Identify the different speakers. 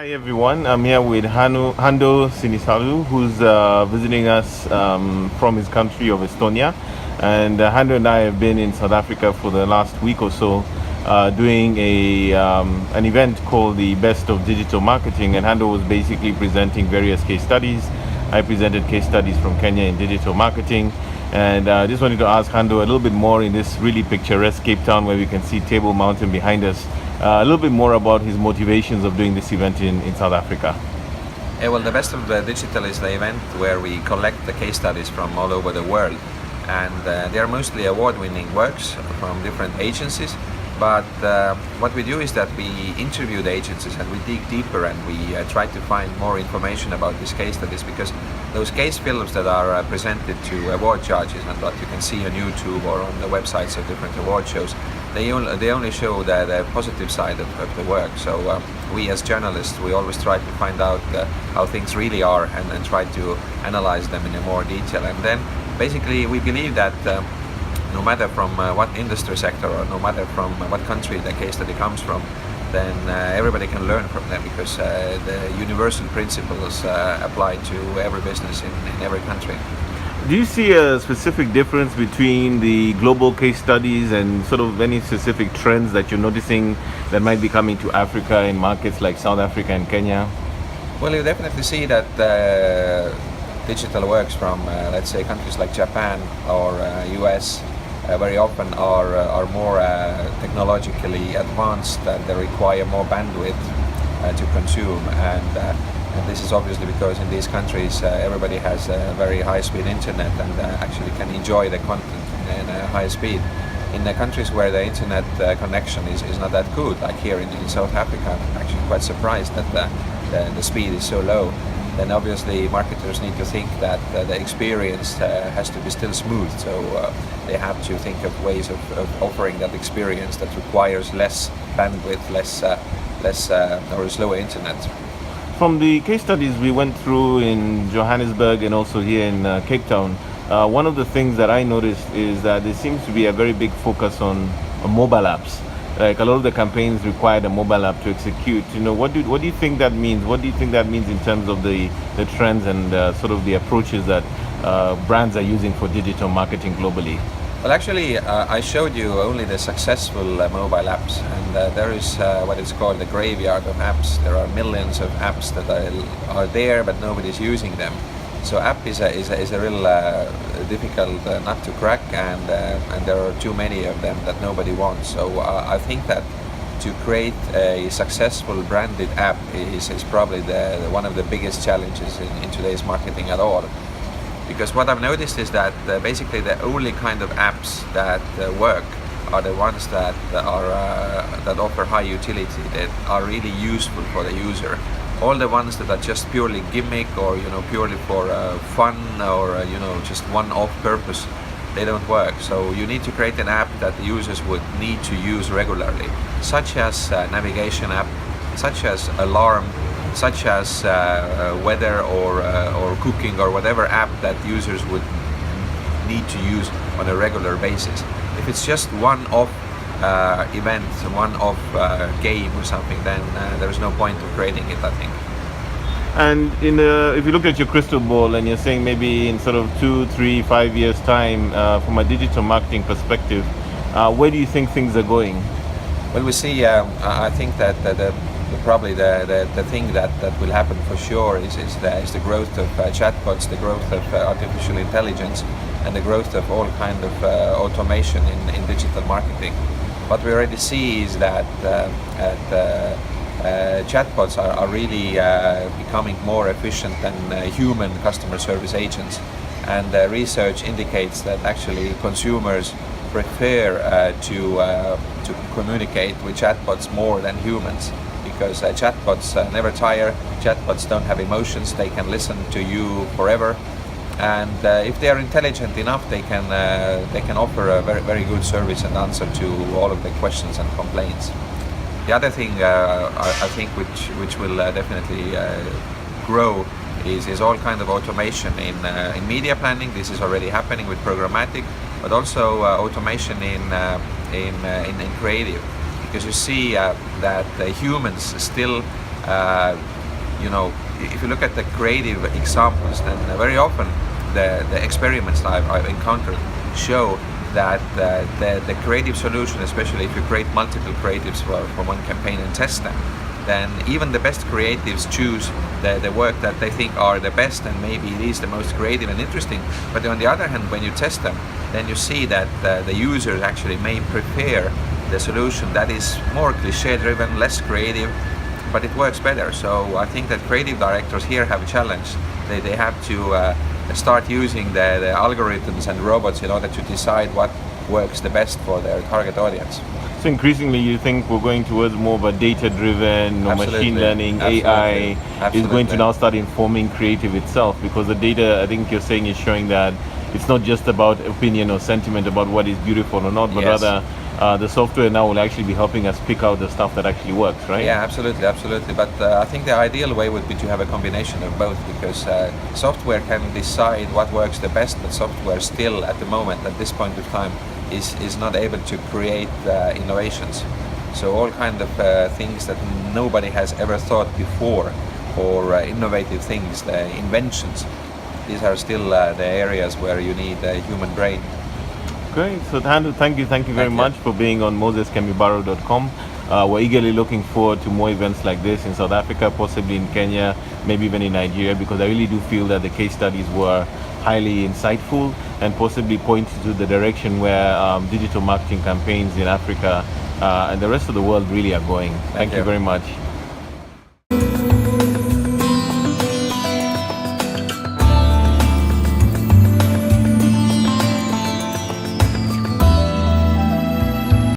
Speaker 1: Hi everyone, I'm here with Hando Sinisalu, who's visiting us from his country of Estonia. And Hando and I have been in South Africa for the last week or so, doing an event called the Best of Digital Marketing. And Hando was basically presenting various case studies. I presented case studies from Kenya in digital marketing. And I just wanted to ask Hando a little bit more in this really picturesque Cape Town where we can see Table Mountain behind us. A little bit more about his motivations of doing this event in South Africa.
Speaker 2: Yeah, well, the Best of the Digital is the event where we collect the case studies from all over the world, and they are mostly award-winning works from different agencies. But what we do is that we interview the agencies and we dig deeper and we try to find more information about these case studies, because those case films that are presented to award judges and what you can see on YouTube or on the websites of different award shows, they only show the positive side of the work. So we as journalists, we always try to find out how things really are and try to analyze them in a more detail. And then basically we believe that no matter from what industry sector or no matter from what country the case study comes from, then everybody can learn from them, because the universal principles apply to every business in every country.
Speaker 1: Do you see a specific difference between the global case studies and sort of any specific trends that you're noticing that might be coming to Africa in markets like South Africa and Kenya?
Speaker 2: Well, you definitely see that digital works from, let's say, countries like Japan or US very often are more technologically advanced, and they require more bandwidth to consume. And this is obviously because in these countries everybody has a very high-speed internet and actually can enjoy the content in a high speed. In the countries where the internet connection is not that good, like here in South Africa, I'm actually quite surprised that the speed is so low. Then obviously marketers need to think that the experience has to be still smooth, so they have to think of ways of offering that experience that requires less bandwidth, less or slower internet.
Speaker 1: From the case studies we went through in Johannesburg and also here in Cape Town, one of the things that I noticed is that there seems to be a very big focus on mobile apps. Like a lot of the campaigns required a mobile app to execute. You know, what do you think that means? What do you think that means in terms of the trends and sort of the approaches that brands are using for digital marketing globally?
Speaker 2: Well, actually, I showed you only the successful mobile apps, and there is what is called the graveyard of apps. There are millions of apps that are there, but nobody's using them. So app is a real difficult nut to crack, and there are too many of them that nobody wants. So I think that to create a successful branded app is probably one of the biggest challenges in today's marketing at all. Because what I've noticed is that basically the only kind of apps that work are the ones that offer high utility, that are really useful for the user. All the ones that are just purely gimmick or purely for fun or just one-off purpose, they don't work. So you need to create an app that the users would need to use regularly, such as a navigation app, such as alarm, such as weather or cooking or whatever app that users would need to use on a regular basis. If it's just one-off event, one-off game or something, then there's no point of creating it, I think.
Speaker 1: And if you look at your crystal ball and you're saying maybe in sort of 2, 3, 5 years time, from a digital marketing perspective, where do you think things are going?
Speaker 2: Well, we see, I think that probably the thing that will happen for sure is the growth of chatbots, the growth of artificial intelligence, and the growth of all kind of automation in digital marketing. What we already see is that chatbots are really becoming more efficient than human customer service agents, and research indicates that actually consumers prefer to communicate with chatbots more than humans, because chatbots never tire, chatbots don't have emotions, they can listen to you forever, and if they are intelligent enough, they can offer a very, very good service and answer to all of the questions and complaints. The other thing I think which will definitely grow is all kind of automation in media planning. This is already happening with programmatic, but also automation in creative, because you see that humans still you know, if you look at the creative examples, then very often the experiments I've encountered show that the creative solution, especially if you create multiple creatives for one campaign and test them, then even the best creatives choose the work that they think are the best, and maybe it is the most creative and interesting. But on the other hand, when you test them, then you see that the users actually may prefer the solution that is more cliche driven, less creative, but it works better. So I think that creative directors here have a challenge. They have to start using the algorithms and robots in order to decide what works the best for their target audience.
Speaker 1: So increasingly you think we're going towards more of a data-driven, machine learning, AI is going to now start informing creative itself, because the data, I think you're saying, is showing that it's not just about opinion or sentiment about what is beautiful or not, but rather the software now will actually be helping us pick out the stuff that actually works, right?
Speaker 2: Yeah, absolutely. But I think the ideal way would be to have a combination of both, because software can decide what works the best, but software still, at the moment, at this point of time, is not able to create innovations. So all kind of things that nobody has ever thought before, or innovative things, the inventions, these are still the areas where you need a human brain.
Speaker 1: Great. So Hando, thank you very much for being on Kemibaro.com. We're eagerly looking forward to more events like this in South Africa, possibly in Kenya, maybe even in Nigeria, because I really do feel that the case studies were highly insightful and possibly point to the direction where digital marketing campaigns in Africa and the rest of the world really are going. Thank you very much.